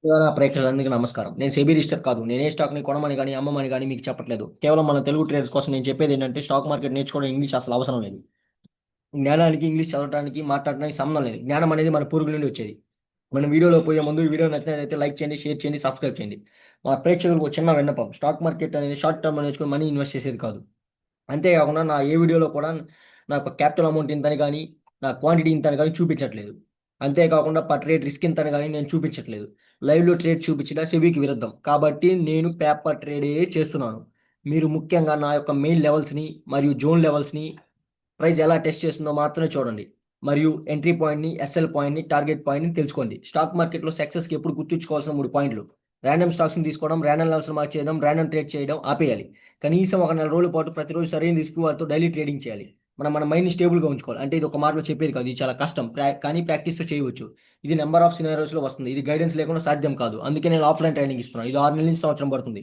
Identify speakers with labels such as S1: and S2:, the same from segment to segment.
S1: తెలంగాణ ప్రేక్షకులందరికీ నమస్కారం. నేను సెబీ రిజిస్టర్ కాదు. నేనే స్టాక్‌ని కొనమని గాని, అమ్మమని గాని మీకు చెప్పట్లేదు. కేవలం మన తెలుగు ట్రేడర్స్ కోసం నేను చెప్పేది ఏంటంటే స్టాక్ మార్కెట్ నేర్చుకోవడం ఇంగ్లీష్ అసలు అవసరం లేదు. జ్ఞానానికి ఇంగ్లీష్ చదవడానికి, మాట్లాడడానికి సంబంధం లేదు. జ్ఞానం అనేది మన పూర్వీకుల నుండి వచ్చేది. మన వీడియోలో పోయే ముందు ఈ వీడియో నచ్చినట్లయితే లైక్ చేయండి, షేర్ చేయండి, సబ్స్క్రైబ్ చేయండి. మన ప్రేక్షకులకు ఒక చిన్న విన్నపం. స్టాక్ మార్కెట్ అనేది షార్ట్ టర్మ్‌లో నేర్చుకొని మనీ ఇన్వెస్ట్ చేసేది కాదు. అంతేకాకుండా నా ఏ వీడియోలో కూడా నా యొక్క క్యాపిటల్ అమౌంట్ ఇంతని గాని, నా క్వాంటిటీ ఇంతని గాని చూపించట్లేదు. అంతేకాకుండా పర్ ట్రేడ్ రిస్క్ ఇంతని గాని నేను చూపించట్లేదు. లైవ్‌లో ట్రేడ్ చూపించడం సెబీకి విరుద్ధం. కాబట్టి నేను పేపర్ ట్రేడే చేస్తున్నాను. మీరు ముఖ్యంగా నా యొక్క మెయిన్ లెవెల్స్‌ని మరియు జోన్ లెవెల్స్‌ని ప్రైస్ ఎలా టెస్ట్ చేస్తుందో మాత్రమే చూడండి. మరియు ఎంట్రీ పాయింట్‌ని, ఎస్ఎల్ పాయింట్‌ని, టార్గెట్ పాయింట్‌ని తెలుసుకోండి. స్టాక్ మార్కెట్‌లో సక్సెస్‌కి ఎప్పుడు గుర్తుంచుకోవాల్సిన 3 పాయింట్లు. రాండమ్ స్టాక్స్‌ని తీసుకోవడం, రాండమ్ లెవెల్స్‌ని మార్క్ చేయడం, రాండమ్ ట్రేడ్ చేయడం ఆపేయాలి. కనీసం ఒక నెల రోజుల పాటు ప్రతిరోజు సరైన రిస్క్ వారితో డైలీ ట్రేడింగ్ చేయాలి. మన మైండ్‌ని స్టేబుల్‌గా ఉంచుకోవాలి. అంటే ఇది ఒక మాటలో చెప్పేది కాదు. ఇది చాలా కష్టం. కానీ ప్రాక్టీస్‌తో చేయవచ్చు. ఇది నంబర్ ఆఫ్ సినారియోస్‌లో వస్తుంది. ఇది గైడెన్స్ లేకుండా సాధ్యం కాదు. అందుకే నేను ఆఫ్‌లైన్ ట్రైనింగ్ ఇస్తున్నాను. ఇది 6 నెలల నుంచి సంవత్సరం పడుతుంది.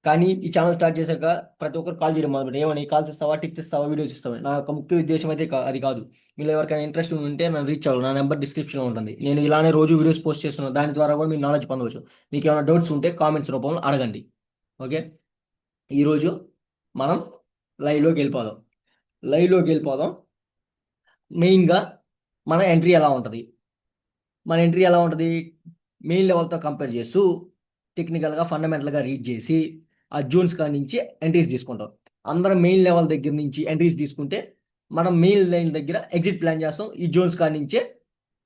S1: కానీ ఈ ఛానెల్ స్టార్ట్ చేశాక ప్రతి ఒక్కరు కాల్ చేయడం మొదలుపెట్టారు. ఏమని కాల్స్ ఇస్తావా? టిప్స్ ఇస్తావా? వీడియోస్ ఇస్తావా? నా యొక్క ముఖ్య ఉద్దేశ్యం అయితే అది కాదు. మీలో ఎవరికైనా ఇంట్రెస్ట్ ఉంటే నన్ను రీచ్ అవ్వాలి. నా నెంబర్ డిస్క్రిప్షన్‌లో ఉంటుంది. నేను ఇలానే రోజు వీడియోస్ పోస్ట్ చేస్తున్నాను. దాని ద్వారా కూడా మీరు నాలెడ్జ్ పొందవచ్చు. మీకేమైనా డౌట్స్ ఉంటే కామెంట్స్ రూపంలో అడగండి. ఓకే. ఈరోజు మనం లైవ్‌లోకి వెళ్ళిపోదాం. లైవ్‌లోకి వెళ్ళిపోదాం. మెయిన్‌గా మన ఎంట్రీ ఎలా ఉంటది? మన ఎంట్రీ ఎలా ఉంటది? మెయిన్ లెవెల్‌తో కంపేర్ చేస్తూ టెక్నికల్‌గా, ఫండమెంటల్‌గా రీడ్ చేసి ఆ జోన్స్ కాడ నుంచి ఎంట్రీస్ తీసుకుంటాం. అందరం మెయిన్ లెవెల్ దగ్గర నుంచి ఎంట్రీస్ తీసుకుంటే, మనం మెయిన్ లైన్ దగ్గర ఎగ్జిట్ ప్లాన్ చేస్తాం. ఈ జోన్స్ కాడ నుంచే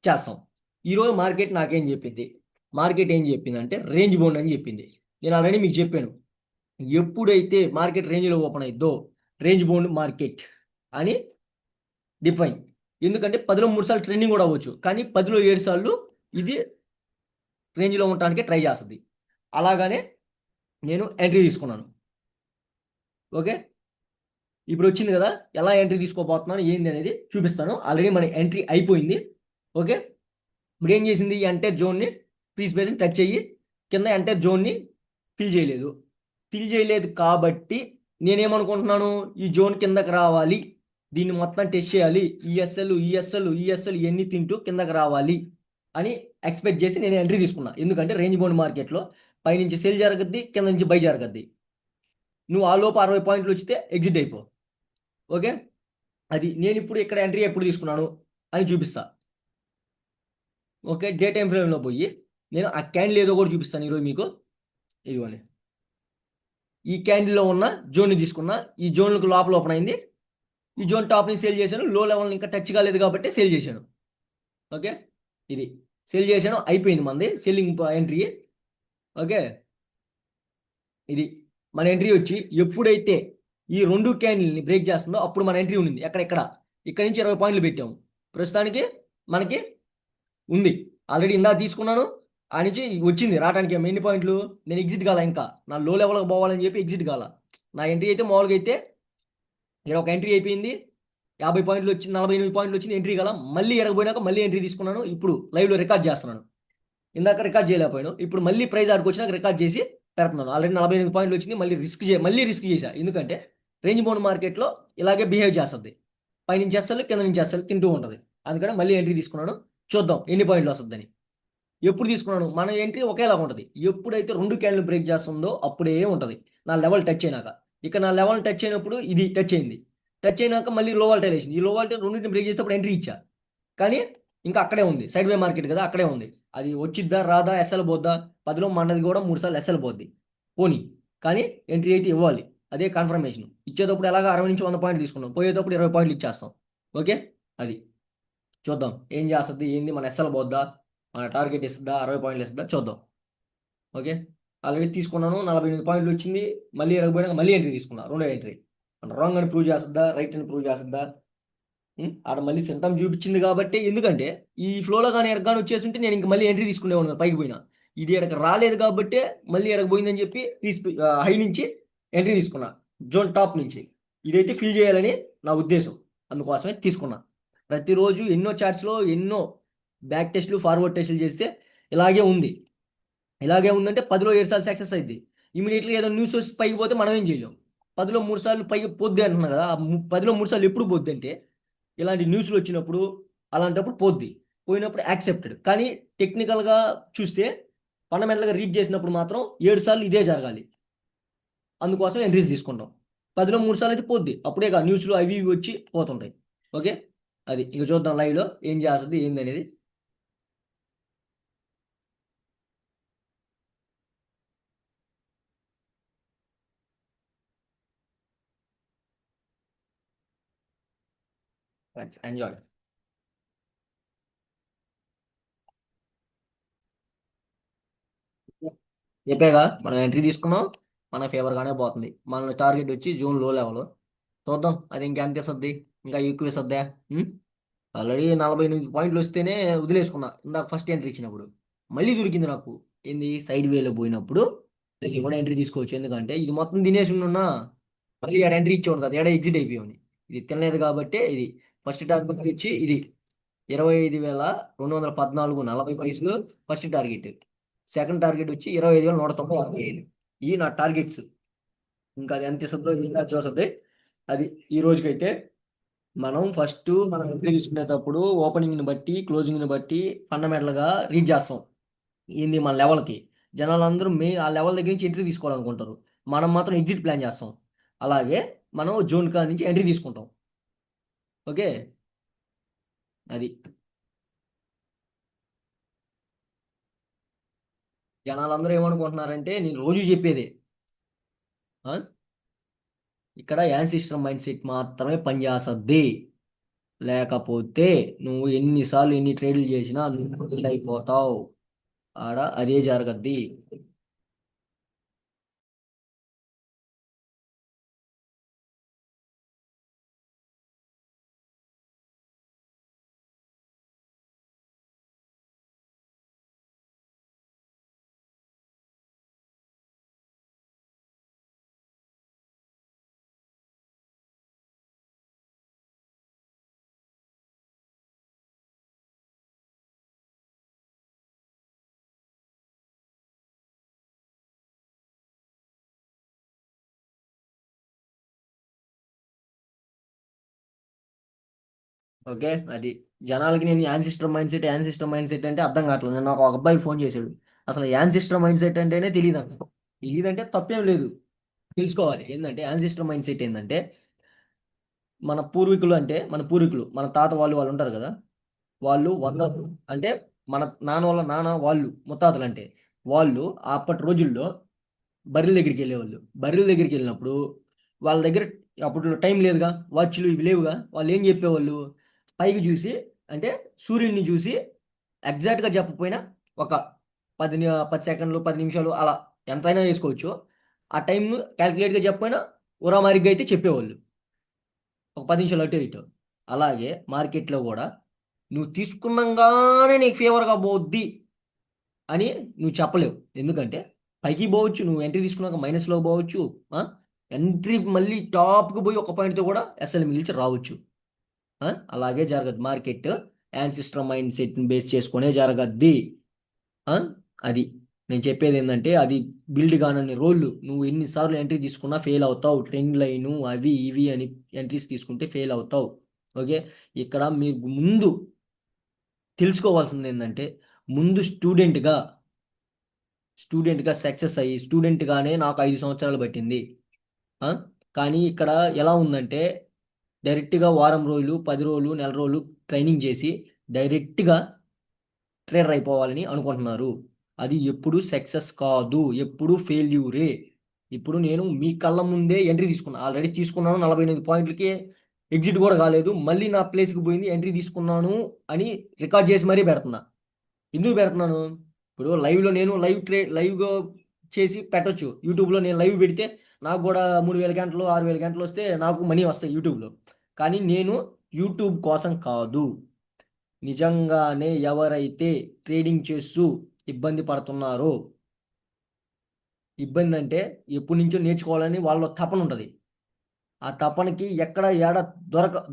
S1: చేస్తాం. ఈరోజు మార్కెట్ నాకేం చెప్పింది? మార్కెట్ ఏం చెప్పిందంటే రేంజ్ బౌండ్ అని చెప్పింది. నేను ఆల్రెడీ మీకు చెప్పాను. ఎప్పుడైతే మార్కెట్ రేంజ్‌లో ఓపెన్ అయిద్దో రేంజ్ బౌండ్ మార్కెట్ అని డిఫైన్. ఎందుకంటే 10లో 3 సార్లు ట్రెండింగ్ కూడా అవ్వచ్చు. కానీ 10లో 7 సార్లు ఇది రేంజ్‌లో ఉండటానికి ట్రై చేస్తది. అలాగనే నేను ఎంట్రీ తీసుకున్నాను. ఓకే. ఇప్పుడొచ్చింది గదా! ఎలా ఎంట్రీ తీసుకోబోతున్నాను, ఏంది అనేది చూపిస్తాను. ఆల్రెడీ మన ఎంట్రీ అయిపోయింది. ఓకే. ఇప్పుడేం చేసింది? ఈ ఎంటైర్ జోన్‌ని ఫ్రీ స్పేస్‌ని టచ్ అయ్యి కింద ఎంటైర్ జోన్‌ని ఫిల్ చేయలేదు. ఫిల్ చేయలేదు కాబట్టి నేనేమనుకుంటున్నాను? ఈ జోన్ కిందకి రావాలి. దీన్ని మొత్తం టెస్ట్ చేయాలి. ఈఎస్ఎల్ ఇయన్నీ తింటూ కిందకి రావాలి అని ఎక్స్‌పెక్ట్ చేసి నేను ఎంట్రీ తీసుకున్నా. ఎందుకంటే రేంజ్ బౌండ్ మార్కెట్‌లో పైనుంచి సెల్ జరగద్ది. కింద నుంచి బై జరగద్ది. నువ్వు ఆలోపు 60 పాయింట్లొచ్చితే ఎగ్జిట్ అయిపో. ఓకే. అది నేనిప్పుడు ఇక్కడ ఎంట్రీ ఎప్పుడు తీసుకున్నాను అని చూపిస్తా. ఓకే. డే టైమ్ ఫ్రేమ్‌లో పోయి నేను ఆ క్యాండిల్ ఏదో కూడా చూపిస్తాను ఈరోజు మీకు. ఇదిగోండి. ఈ క్యాండిల్‌లో ఉన్న జోన్‌ని తీసుకున్నా. ఈ జోన్‌కి లోపల ఓపెన్ అయింది. ఈ జోన్ టాప్‌ని సేల్ చేశాను. లో లెవెల్‌ని ఇంకా టచ్ కాలేదు కాబట్టి సేల్ చేశాను. ఓకే. ఇది. సేల్ చేశాను. అయిపోయింది మనది. Selling entry. ఓకే. ఇది. మన ఎంట్రీ వచ్చి ఎప్పుడైతే ఈ 2 క్యాండిల్‌ని బ్రేక్ చేస్తుందో అప్పుడు మన ఎంట్రీ ఉండింది. ఇక్కడ. ఇక్కడి నుంచి 20 పాయింట్లు పెట్టాము. ప్రస్తుతానికి మనకి ఉంది. ఆల్రెడీ ఇందాక తీసుకున్నాను. ఆ నుంచి వచ్చింది రావటానికి ఎన్ని పాయింట్లు? నేను ఎగ్జిట్ కాలా ఇంకా. నా లో లెవెల్‌కి పోవాలని చెప్పి ఎగ్జిట్ కాలా. నా ఎంట్రీ అయితే మామూలుగా అయితే ఇక్కడ ఒక ఎంట్రీ అయిపోయింది. 50 పాయింట్లు వచ్చింది. 48 పాయింట్లు వచ్చింది. ఎంట్రీ కాలా. మళ్ళీ ఈడకి పోయినాక మళ్ళీ ఎంట్రీ తీసుకున్నాను. ఇప్పుడు లైవ్‌లో రికార్డ్ చేస్తున్నాను. ఇందాక రికార్డ్ చేయలేకపోయాను. ఇప్పుడు మళ్ళీ ప్రైస్ ఆడికొచ్చినాక రికార్డ్ చేసి పెడుతున్నాను. ఆల్రెడీ 48 పాయింట్లు వచ్చింది. మళ్ళీ రిస్క్ చేశా. ఎందుకంటే రేంజ్ బౌండ్ మార్కెట్‌లో ఇలాగే బిహేవ్ చేస్తది. పైనుంచి ఎస్ఎల్ కింద నుంచి ఎస్ఎల్ తింటూ ఉంటది. అందుకని మళ్ళీ ఎంట్రీ తీసుకున్నాను. చూద్దాం ఎన్ని పాయింట్లు వస్తదని. ఎప్పుడు తీసుకున్నాను? మన ఎంట్రీ ఒకేలాగా ఉంటది. ఎప్పుడైతే 2 క్యాండిల్ బ్రేక్ చేస్తుందో అప్పుడే ఉంటది. నా లెవెల్ టచ్ అయినాక. ఇక నా లెవెల్ టచ్ అయినప్పుడు ఇది టచ్ అయింది. టచ్ అయినాక మళ్ళీ లో వాల్టైల్ ఏసింది. ఈ లో వాల్టైల్ రెండిటిని బ్రేక్ చేసేటప్పుడు ఎంట్రీ ఇచ్చా. కానీ ఇంకా అక్కడే ఉంది. సైడ్ వే మార్కెట్ కదా! అక్కడే ఉంది. అది వచ్చిద్దా? రాదా? ఎస్ఎల్ పోద్దా? 10లో మనది కూడా 3 సార్లు ఎస్ఎల్ పోద్ది. పోనీ. కానీ ఎంట్రీ అయితే ఇవ్వాలి. అదే కన్ఫర్మేషన్. ఇచ్చేటప్పుడు ఎలాగా 60-100 పాయింట్లు తీసుకున్నాం. పోయేటప్పుడు 20 పాయింట్లు ఇచ్చేస్తాం. ఓకే. అది. చూద్దాం. ఏం చేస్తది? ఏంది? మన ఎస్ఎల్ పోద్దా? మన టార్గెట్ ఇస్తదా? 60 పాయింట్లు ఇస్తదా? చూద్దాం. ఓకే. ఆల్రెడీ తీసుకున్నాను. 48 పాయింట్లు వచ్చింది. మళ్ళీ 20 పోయినాక మళ్ళీ ఎంట్రీ తీసుకున్నా. రెండో ఎంట్రీ. రాంగ్ అని ప్రూవ్ చేస్తదా? రైట్ అని ప్రూవ్ చేస్తదా? ఆడ మళ్ళీ సింటమ్ చూపించింది కాబట్టి ఎందుకంటే ఈ ఫ్లోలో గాని ఎనక గాని వచ్చేసుంటే నేను ఇంక మళ్ళీ ఎంట్రీ తీసుకునేవాడిని పైకి పోయినా. ఇది ఈడకి రాలేదు కాబట్టే మళ్ళీ ఈడకి పోయిందని చెప్పి హై నుంచి ఎంట్రీ తీసుకున్నా. జోన్ టాప్ నుంచి. ఇదైతే ఫిల్ చేయాలని నా ఉద్దేశం. అందుకోసమే తీసుకున్నా. ప్రతిరోజు ఎన్నో చార్ట్స్‌లో ఎన్నో బ్యాక్ టెస్ట్‌లు, ఫార్వర్డ్ టెస్ట్‌లు చేస్తే ఇలాగే ఉంది. ఇలాగే ఉందంటే 10లో 7 సార్లు సక్సెస్ అయిద్ది. ఇమ్మీడియేట్‌గా ఏదో న్యూస్ వచ్చి పైకి పోతే మనం ఏం చేయలేం. 10లో 3 సార్లు పైకి పోద్ది అంటున్నా కదా! 10లో 3 సార్లు ఎప్పుడు పోద్దంటే ఇలాంటి న్యూస్‌లు వచ్చినప్పుడు అలాంటప్పుడు పోద్ది. పోయినప్పుడు యాక్సెప్టెడ్. కానీ టెక్నికల్‌గా చూస్తే ఫండమెంటల్గా రీడ్ చేసినప్పుడు మాత్రం 7 సార్లు ఇదే జరగాలి. అందుకోసం ఎంట్రీస్ తీసుకుంటాం. 10లో 3 సార్లు అయితే పోద్ది. అప్పుడే న్యూస్లు అవి ఇవి వచ్చి పోతుంటాయి. ఓకే, అది ఇంక చూద్దాం లైవ్లో ఏం చేస్తుంది ఏంది అనేది. ఎంజాయ్. చెప్పాగా మనం ఎంట్రీ తీసుకున్నాం, మన ఫేవర్గానే పోతుంది. మన టార్గెట్ వచ్చి జూన్ లో లెవెల్. చూద్దాం అది ఇంకెంత ఇస్తుంది, ఇంకా ఎక్కువ ఇస్తుందా. ఆల్రెడీ 48 పాయింట్లు వస్తేనే వదిలేసుకున్నా ఇందాక ఫస్ట్ ఎంట్రీ ఇచ్చినప్పుడు. మళ్ళీ దొరికింది నాకు. ఏంది సైడ్ వేలో పోయినప్పుడు మళ్ళీ కూడా ఎంట్రీ తీసుకోవచ్చు. ఎందుకంటే ఇది మొత్తం తినేసి ఉన్నా మళ్ళీ ఏడ ఎంట్రీ ఇచ్చేవాడు కదా, ఏడ ఎగ్జిట్ అయిపోయావు. ఇది తినలేదు కాబట్టి ఇది ఫస్ట్ టార్గెట్ ఇచ్చి ఇది 25,214 40 పైసలు ఫస్ట్ టార్గెట్. సెకండ్ టార్గెట్ వచ్చి 25,190 ఇవి నా టార్గెట్స్. ఇంకా అది ఎంత ఇస్తుందో ఇంకా చూస్తుంది. అది ఈ రోజుకైతే మనం ఫస్ట్ మనం ఎంట్రీ తీసుకునేటప్పుడు ఓపెనింగ్ని బట్టి క్లోజింగ్ని బట్టి ఫండమెంటల్గా రీడ్ చేస్తాం. ఏంది మన లెవెల్కి జనాలందరూ ఆ లెవెల్ దగ్గర నుంచి ఎంట్రీ తీసుకోవాలనుకుంటారు. మనం మాత్రం ఎగ్జిట్ ప్లాన్ చేస్తాం. అలాగే మనం జోన్ కా నుంచి ఎంట్రీ తీసుకుంటాం. ఓకే, అది జనాలందరూ ఏమనుకుంటున్నారంటే నేను రోజు చెప్పేదే. ఆ? ఇక్కడ యాన్సిస్టర్ మైండ్ సెట్ మాత్రమే పనిచేస్తుంది. లేకపోతే నువ్వు ఎన్నిసార్లు ఎన్ని ట్రేడ్లు చేసినా నువ్వు fail అయిపోతావు. ఆడ అదే జరగద్ది. ఓకే, అది జనాలకి నేను యాన్ సిస్టమ్ మైండ్ సెట్ అంటే అర్థం కావట్లేదు. నేను నాకు ఒక అబ్బాయి ఫోన్ చేశాడు. అసలు యాన్ సిస్టమ్ మైండ్ సెట్ అంటేనే తెలియదు అంట. తెలియదంటే తప్పేం లేదు, తెలుసుకోవాలి. ఏంటంటే యాన్ సిస్టమ్ మైండ్ సెట్ ఏంటంటే మన పూర్వీకులు మన తాత వాళ్ళు ఉంటారు కదా. వాళ్ళు అంటే మన నాన్న వాళ్ళ నాన్న వాళ్ళు ముత్తాతలు అంటే వాళ్ళు అప్పటి రోజుల్లో బర్రెల దగ్గరికి వెళ్ళేవాళ్ళు. బర్రెల దగ్గరికి వెళ్ళినప్పుడు వాళ్ళ దగ్గర అప్పుడు టైం లేదుగా, వాచ్లు ఇవి లేవుగా. వాళ్ళు ఏం చెప్పేవాళ్ళు, పైకి చూసి అంటే సూర్యుడిని చూసి ఎగ్జాక్ట్గా చెప్పకపోయినా ఒక 10 సెకండ్లు 10 నిమిషాలు అలా ఎంతైనా వేసుకోవచ్చు. ఆ టైం క్యాలిక్యులేట్గా చెప్పకపోయినా ఉరామారిగ్గా అయితే చెప్పేవాళ్ళు, ఒక 10 నిమిషాలు అటు ఇటు. అలాగే మార్కెట్లో కూడా నువ్వు తీసుకున్నాగానే నీకు ఫేవర్గా పోద్ది అని నువ్వు చెప్పలేవు. ఎందుకంటే పైకి పోవచ్చు, నువ్వు ఎంట్రీ తీసుకున్నాక మైనస్లో పోవచ్చు. ఆ? ఎంట్రీ మళ్ళీ టాప్కి పోయి ఒక పాయింట్తో కూడా ఎస్ఎల్ మిగిల్చి రావచ్చు. ఆ? అలాగే జరగదు మార్కెట్. యాన్సిస్టర్ మైండ్ సెట్ని బేస్ చేసుకునే జరగద్ది. ఆ? అది నేను చెప్పేది ఏంటంటే అది బిల్డ్ కానని రోళ్ళు నువ్వు ఎన్నిసార్లు ఎంట్రీ తీసుకున్నా ఫెయిల్ అవుతావు. ట్రెండ్ లైను అవి ఇవి అని ఎంట్రీస్ తీసుకుంటే ఫెయిల్ అవుతావు. ఓకే, ఇక్కడ మీరు ముందు తెలుసుకోవాల్సింది ఏంటంటే ముందు స్టూడెంట్గా సక్సెస్ అయ్యి స్టూడెంట్గానే నాకు 5 సంవత్సరాలు పట్టింది. ఆ? కానీ ఇక్కడ ఎలా ఉందంటే డైరెక్ట్గా వారం రోజులు 10 రోజులు నెల రోజులు ట్రైనింగ్ చేసి డైరెక్ట్గా ట్రేడర్ అయిపోవాలని అనుకుంటున్నారు. అది ఎప్పుడు సక్సెస్ కాదు, ఎప్పుడు ఫెయిల్యూరే. ఇప్పుడు నేను మీ కళ్ళ ముందే ఎంట్రీ తీసుకున్నాను, ఆల్రెడీ తీసుకున్నాను. 48 పాయింట్లకి ఎగ్జిట్ కూడా కాలేదు. మళ్ళీ నా ప్లేస్కి పోయింది, ఎంట్రీ తీసుకున్నాను అని రికార్డ్ చేసి మరీ పెడుతున్నా. ఎందుకు పెడుతున్నాను, ఇప్పుడు లైవ్లో నేను లైవ్గా చేసి పెట్టొచ్చు. యూట్యూబ్లో నేను లైవ్ పెడితే నాకు కూడా 3,000 గంటలు 6,000 గంటలు వస్తే నాకు మనీ వస్తాయి యూట్యూబ్లో. కానీ నేను యూట్యూబ్ కోసం కాదు, నిజంగానే ఎవరైతే ట్రేడింగ్ చేస్తూ ఇబ్బంది పడుతున్నారో, ఇబ్బంది అంటే ఎప్పటి నుంచో నేర్చుకోవాలని వాళ్ళ తపన ఉంటుంది. ఆ తపనకి ఎక్కడ ఏడ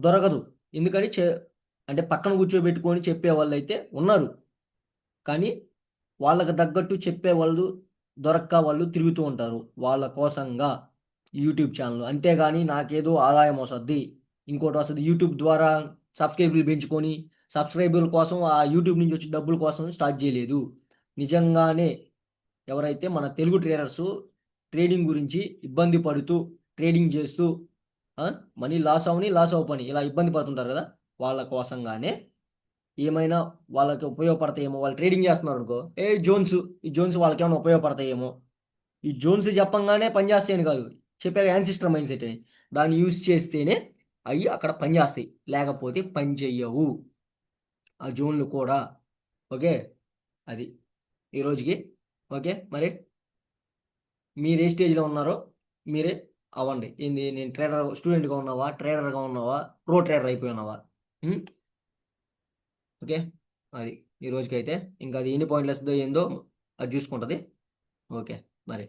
S1: దొరకదు. ఎందుకని అంటే పక్కన కూర్చోబెట్టుకొని చెప్పే వాళ్ళు అయితే ఉన్నారు. కానీ వాళ్ళకి తగ్గట్టు చెప్పే వాళ్ళు దొరక్క వాళ్ళు తిరుగుతూ ఉంటారు వాళ్ళ కోసంగా యూట్యూబ్ ఛానల్. అంతేగాని నాకేదో ఆదాయం వస్తుంది ఇంకోటి వస్తుంది యూట్యూబ్ ద్వారా సబ్స్క్రైబర్లు పెంచుకొని సబ్స్క్రైబర్ల కోసం ఆ యూట్యూబ్ నుంచి వచ్చే డబ్బుల కోసం స్టార్ట్ చేయలేదు. నిజంగానే ఎవరైతే మన తెలుగు ట్రేడర్స్ ట్రేడింగ్ గురించి ఇబ్బంది పడుతూ ట్రేడింగ్ చేస్తూ మనీ లాస్ అవ్వని ఇలా ఇబ్బంది పడుతుంటారు కదా, వాళ్ళ కోసంగానే ఏమైనా వాళ్ళకి ఉపయోగపడతాయేమో, వాళ్ళు ట్రేడింగ్ చేస్తున్నారు అనుకో, ఈ జోన్స్ వాళ్ళకి ఏమైనా ఉపయోగపడతాయేమో, ఈ జోన్స్ చెప్పంగానే పని చేస్తాయని కాదు, చెప్పాక యాన్సిస్టర్ మైండ్ సెట్ అని, దాన్ని యూజ్ చేస్తేనే అవి అక్కడ పని చేస్తాయి, లేకపోతే పని చెయ్యవు ఆ జోన్లు కూడా. ఓకే, అది ఈ రోజుకి. ఓకే, మరి మీరు ఏ స్టేజ్లో ఉన్నారో మీరే అవ్వండి. ఏంది, నేను స్టూడెంట్గా ఉన్నావా, ట్రేడర్గా ఉన్నావా, ప్రో ట్రేడర్ అయిపోయి ఉన్నావా? ఓకే, అది ఈ రోజుకైతే ఇంకా అది ఎన్ని పాయింట్లు వస్తుందో ఏందో అది చూసుకుంటుంది. ఓకే, మరి